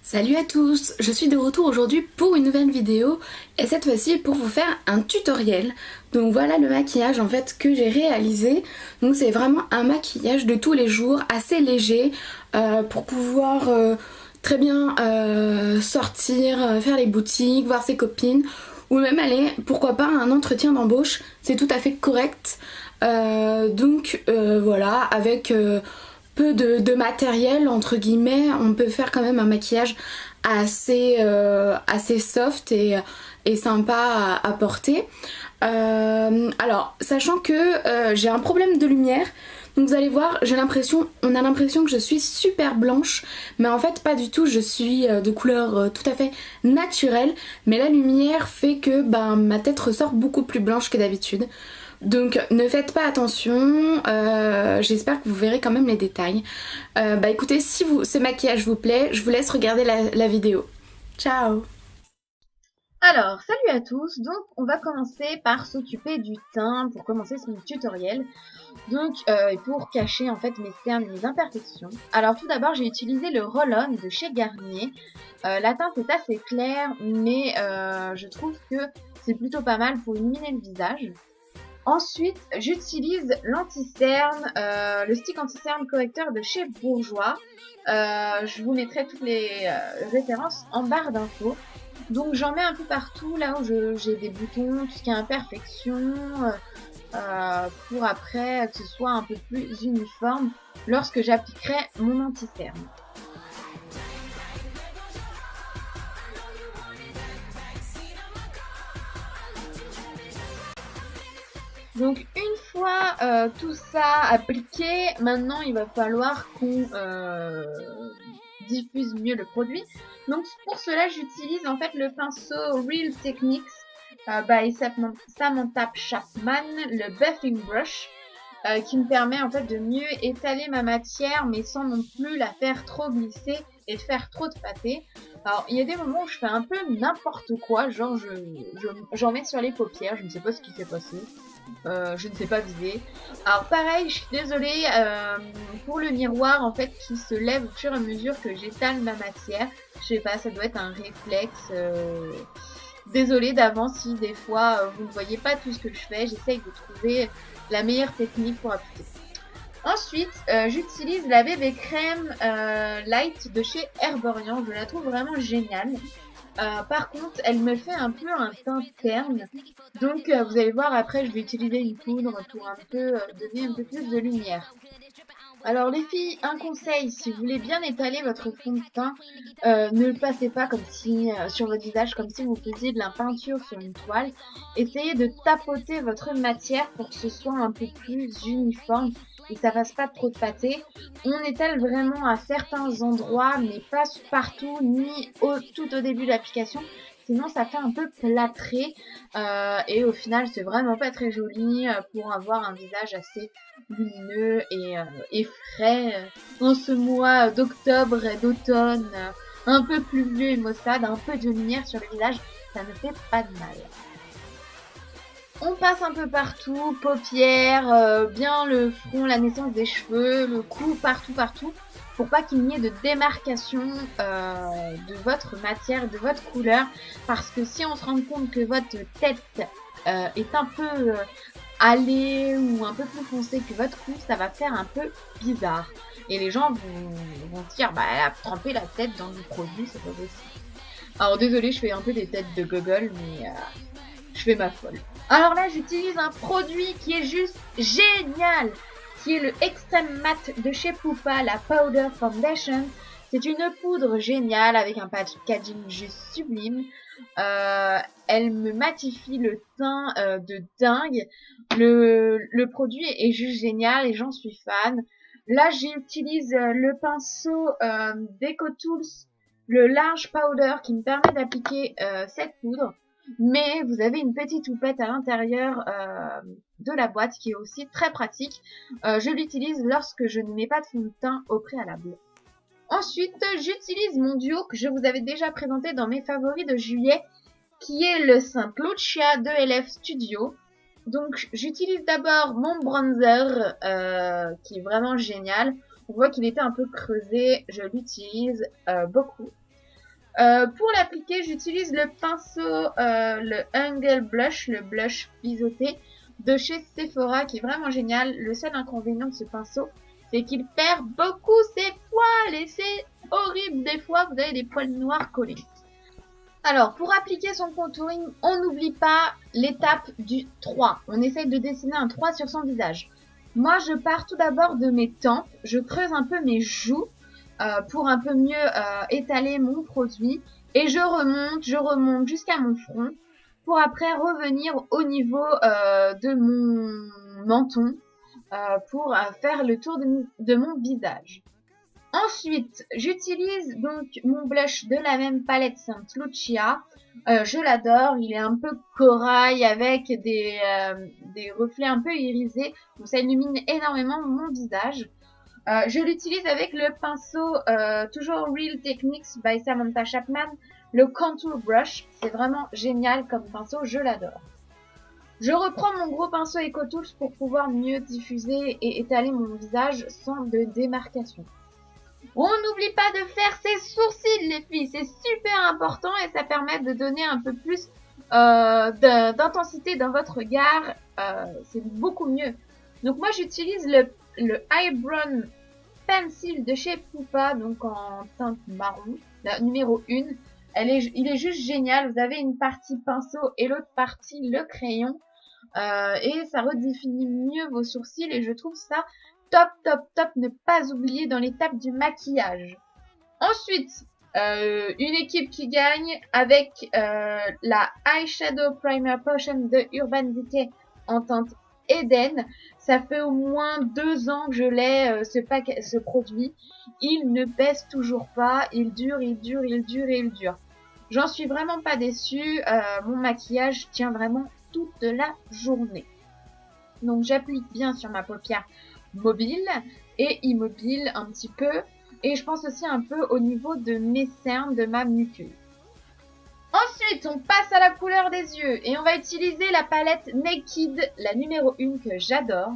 Salut à tous, je suis de retour aujourd'hui pour une nouvelle vidéo et cette fois-ci pour vous faire un tutoriel. Donc voilà le maquillage en fait que j'ai réalisé. Donc c'est vraiment un maquillage de tous les jours assez léger pour pouvoir très bien sortir, faire les boutiques, voir ses copines ou même aller pourquoi pas à un entretien d'embauche. C'est tout à fait correct. Voilà avec peu de matériel entre guillemets, on peut faire quand même un maquillage assez soft et sympa à porter. Alors, sachant que j'ai un problème de lumière, donc vous allez voir, on a l'impression que je suis super blanche, mais en fait pas du tout, je suis de couleur tout à fait naturelle, mais la lumière fait que ma tête ressort beaucoup plus blanche que d'habitude. Donc ne faites pas attention, j'espère que vous verrez quand même les détails. Écoutez, si ce maquillage vous plaît, je vous laisse regarder la vidéo. Ciao! Alors, salut à tous, donc on va commencer par s'occuper du teint pour commencer ce tutoriel. Et pour cacher en fait mes cernes et mes imperfections. Alors tout d'abord j'ai utilisé le Roll-On de chez Garnier. La teinte est assez claire mais je trouve que c'est plutôt pas mal pour illuminer le visage. Ensuite j'utilise l'anti-cerne, le stick anti-cerne correcteur de chez Bourjois. Je vous mettrai toutes les références en barre d'infos. Donc j'en mets un peu partout là où j'ai des boutons, tout ce qui est imperfection, pour après que ce soit un peu plus uniforme lorsque j'appliquerai mon anti-cerne. Donc une fois tout ça appliqué, maintenant il va falloir qu'on diffuse mieux le produit. Donc pour cela j'utilise en fait le pinceau Real Techniques by Samantha Chapman, le buffing brush, qui me permet en fait de mieux étaler ma matière mais sans non plus la faire trop glisser et faire trop de pâté. Alors il y a des moments où je fais un peu n'importe quoi, genre j'en mets sur les paupières, je ne sais pas ce qui s'est passé. Je ne sais pas viser. Alors pareil, je suis désolée pour le miroir en fait qui se lève au fur et à mesure que j'étale ma matière. Je sais pas, ça doit être un réflexe. Désolée d'avance si des fois vous ne voyez pas tout ce que je fais. J'essaye de trouver la meilleure technique pour appliquer. Ensuite, j'utilise la bébé crème light de chez Herborian. Je la trouve vraiment géniale. Par contre, elle me fait un peu un teint terne. Donc, vous allez voir, après, je vais utiliser une poudre pour un peu donner un peu plus de lumière. Alors les filles, un conseil, si vous voulez bien étaler votre fond de teint, ne le passez pas comme si sur votre visage, comme si vous faisiez de la peinture sur une toile. Essayez de tapoter votre matière pour que ce soit un peu plus uniforme et que ça fasse pas trop de pâté. On étale vraiment à certains endroits, mais pas partout, ni tout au début de l'application. Sinon, ça fait un peu plâtré et au final, c'est vraiment pas très joli pour avoir un visage assez lumineux et frais en ce mois d'octobre et d'automne, un peu pluvieux et maussade, un peu de lumière sur le visage, ça ne fait pas de mal. On passe un peu partout, paupières, bien le front, la naissance des cheveux, le cou, partout, pour pas qu'il n'y ait de démarcation de votre matière, de votre couleur, parce que si on se rend compte que votre tête est un peu allée ou un peu plus foncée que votre cou, ça va faire un peu bizarre. Et les gens vont dire, bah elle a trempé la tête dans du produit, c'est pas possible. Alors désolé, je fais un peu des têtes de gogol, mais je fais ma folle. Alors là, j'utilise un produit qui est juste génial, qui est le Extreme Matte de chez Pupa, la Powder Foundation. C'est une poudre géniale avec un packaging juste sublime. Elle me matifie le teint de dingue. Le produit est juste génial et j'en suis fan. Là, j'utilise le pinceau d'EcoTools, le Large Powder, qui me permet d'appliquer cette poudre. Mais vous avez une petite houppette à l'intérieur de la boîte qui est aussi très pratique. Je l'utilise lorsque je ne mets pas de fond de teint au préalable. Ensuite, j'utilise mon duo que je vous avais déjà présenté dans mes favoris de juillet, qui est le Saint Lucia de LF Studio. Donc, j'utilise d'abord mon bronzer, qui est vraiment génial. On voit qu'il était un peu creusé, je l'utilise beaucoup. Pour l'appliquer, j'utilise le pinceau, le Angle Blush, le blush biseauté de chez Sephora qui est vraiment génial. Le seul inconvénient de ce pinceau, c'est qu'il perd beaucoup ses poils et c'est horrible des fois, vous avez des poils noirs collés. Alors, pour appliquer son contouring, on n'oublie pas l'étape du 3. On essaye de dessiner un 3 sur son visage. Moi, je pars tout d'abord de mes tempes, je creuse un peu mes joues pour un peu mieux étaler mon produit et je remonte jusqu'à mon front pour après revenir au niveau de mon menton pour faire le tour de mon visage. Ensuite, j'utilise donc mon blush de la même palette Saint Lucia. Je l'adore, il est un peu corail avec des reflets un peu irisés, donc ça illumine énormément mon visage. Je l'utilise avec le pinceau toujours Real Techniques by Samantha Chapman, le Contour Brush. C'est vraiment génial comme pinceau, je l'adore. Je reprends mon gros pinceau EcoTools pour pouvoir mieux diffuser et étaler mon visage sans de démarcation. On n'oublie pas de faire ses sourcils les filles, c'est super important et ça permet de donner un peu plus d'intensité dans votre regard, c'est beaucoup mieux. Donc moi j'utilise le Eyebrow Pencil de chez Pupa, donc en teinte marron, la numéro 1. Il est juste génial, vous avez une partie pinceau et l'autre partie le crayon et ça redéfinit mieux vos sourcils et je trouve ça top, ne pas oublier dans l'étape du maquillage. Ensuite, une équipe qui gagne avec la Eyeshadow Primer Potion de Urban Decay en teinte Eden. Ça fait au moins 2 ans que je l'ai, ce produit. Il ne baisse toujours pas, il dure. J'en suis vraiment pas déçue, mon maquillage tient vraiment toute la journée. Donc j'applique bien sur ma paupière mobile et immobile un petit peu et je pense aussi un peu au niveau de mes cernes, de ma muqueuse. Ensuite on passe à la couleur des yeux et on va utiliser la palette Naked, la numéro 1 que j'adore.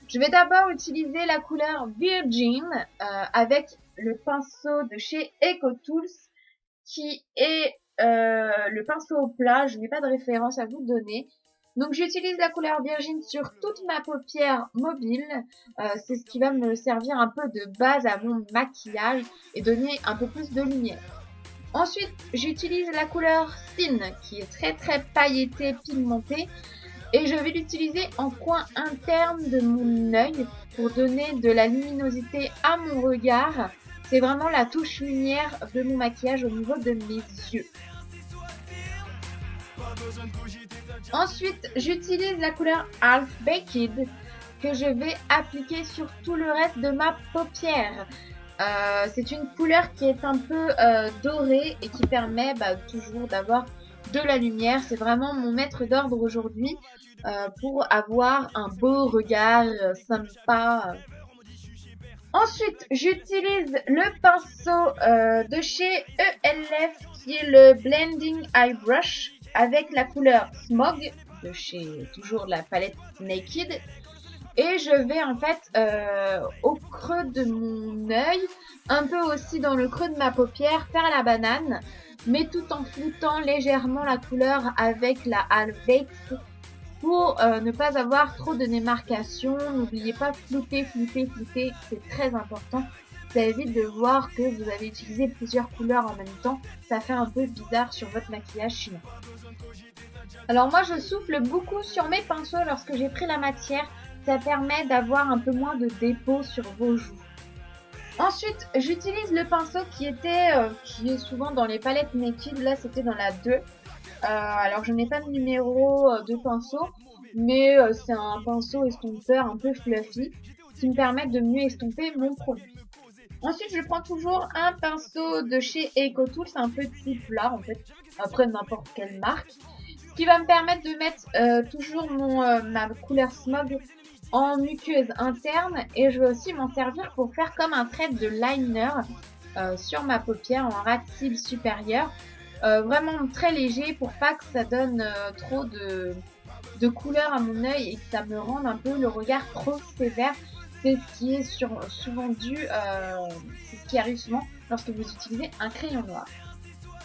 Je vais d'abord utiliser la couleur Virgin avec le pinceau de chez EcoTools qui est le pinceau plat, je n'ai pas de référence à vous donner. Donc j'utilise la couleur Virgin sur toute ma paupière mobile, c'est ce qui va me servir un peu de base à mon maquillage et donner un peu plus de lumière. Ensuite j'utilise la couleur Sin qui est très pailletée, pigmentée et je vais l'utiliser en coin interne de mon œil pour donner de la luminosité à mon regard. C'est vraiment la touche lumière de mon maquillage au niveau de mes yeux. Ensuite, j'utilise la couleur Half Baked que je vais appliquer sur tout le reste de ma paupière. C'est une couleur qui est un peu dorée et qui permet toujours d'avoir de la lumière. C'est vraiment mon maître d'ordre aujourd'hui pour avoir un beau regard sympa. Ensuite, j'utilise le pinceau de chez ELF qui est le Blending Eye Brush avec la couleur Smog de chez toujours la palette Naked et je vais en fait au creux de mon œil, un peu aussi dans le creux de ma paupière, faire la banane mais tout en floutant légèrement la couleur avec la Half Baked pour ne pas avoir trop de démarcation. N'oubliez pas flouter, c'est très important. Ça évite de voir que vous avez utilisé plusieurs couleurs en même temps. Ça fait un peu bizarre sur votre maquillage chinois. Alors moi je souffle beaucoup sur mes pinceaux lorsque j'ai pris la matière. Ça permet d'avoir un peu moins de dépôt sur vos joues. Ensuite j'utilise le pinceau qui est souvent dans les palettes Naked. Là c'était dans la 2. Alors je n'ai pas de numéro de pinceau, mais c'est un pinceau estompeur un peu fluffy qui me permet de mieux estomper mon produit. Ensuite je prends toujours un pinceau de chez EcoTools, un petit plat en fait, après n'importe quelle marque, ce qui va me permettre de mettre toujours ma couleur Smog en muqueuse interne et je vais aussi m'en servir pour faire comme un trait de liner sur ma paupière en ras de cils supérieur. Vraiment très léger pour pas que ça donne trop de couleur à mon œil et que ça me rende un peu le regard trop sévère. C'est ce qui est souvent dû, c'est ce qui arrive souvent lorsque vous utilisez un crayon noir.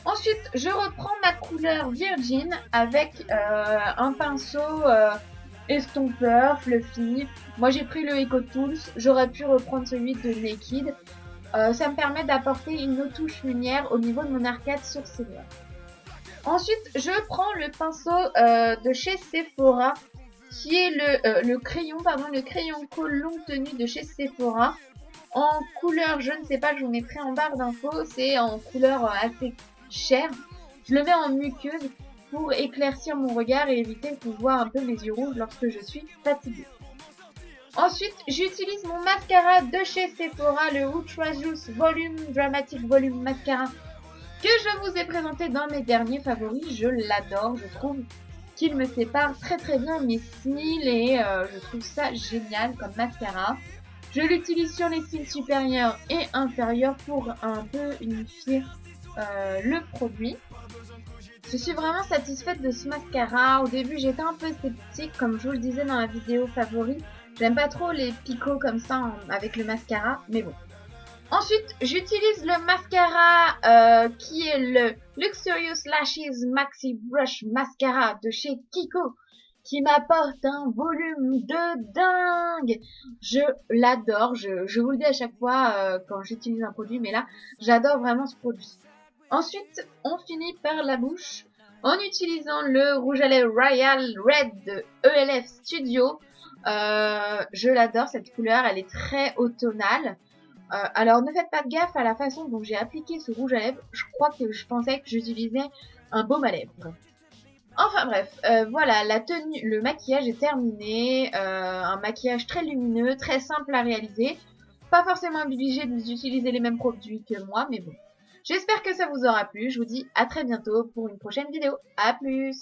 Ensuite, je reprends ma couleur Virgin avec un pinceau estompeur, fluffy. Moi, j'ai pris le Eco Tools. J'aurais pu reprendre celui de Naked. Ça me permet d'apporter une autre touche lumière au niveau de mon arcade sourcilière. Ensuite, je prends le pinceau de chez Sephora, qui est le crayon colle longue tenue de chez Sephora. En couleur, je ne sais pas, je vous mettrai en barre d'infos. C'est en couleur assez chère. Je le mets en muqueuse pour éclaircir mon regard et éviter de voir un peu mes yeux rouges lorsque je suis fatiguée. Ensuite, j'utilise mon mascara de chez Sephora, le Ultra Juice Volume Dramatic Volume Mascara, que je vous ai présenté dans mes derniers favoris. Je l'adore, je trouve qu'il me sépare très très bien mes cils et je trouve ça génial comme mascara. Je l'utilise sur les cils supérieurs et inférieurs pour un peu unifier le produit. Je suis vraiment satisfaite de ce mascara. Au début, j'étais un peu sceptique, comme je vous le disais dans la vidéo favori. J'aime pas trop les picots comme ça avec le mascara, mais bon. Ensuite, j'utilise le mascara qui est le Luxurious Lashes Maxi Brush Mascara de chez Kiko, qui m'apporte un volume de dingue. Je l'adore, je vous le dis à chaque fois quand j'utilise un produit, mais là, j'adore vraiment ce produit. Ensuite, on finit par la bouche en utilisant le rouge à lèvres Royal Red de ELF Studio. Je l'adore, cette couleur, elle est très automnale. Alors ne faites pas de gaffe à la façon dont j'ai appliqué ce rouge à lèvres. Je crois que je pensais que j'utilisais un baume à lèvres. Enfin bref, voilà, la tenue, le maquillage est terminé. Un maquillage très lumineux, très simple à réaliser. Pas forcément obligé d'utiliser les mêmes produits que moi, mais bon. J'espère que ça vous aura plu. Je vous dis à très bientôt pour une prochaine vidéo. À plus!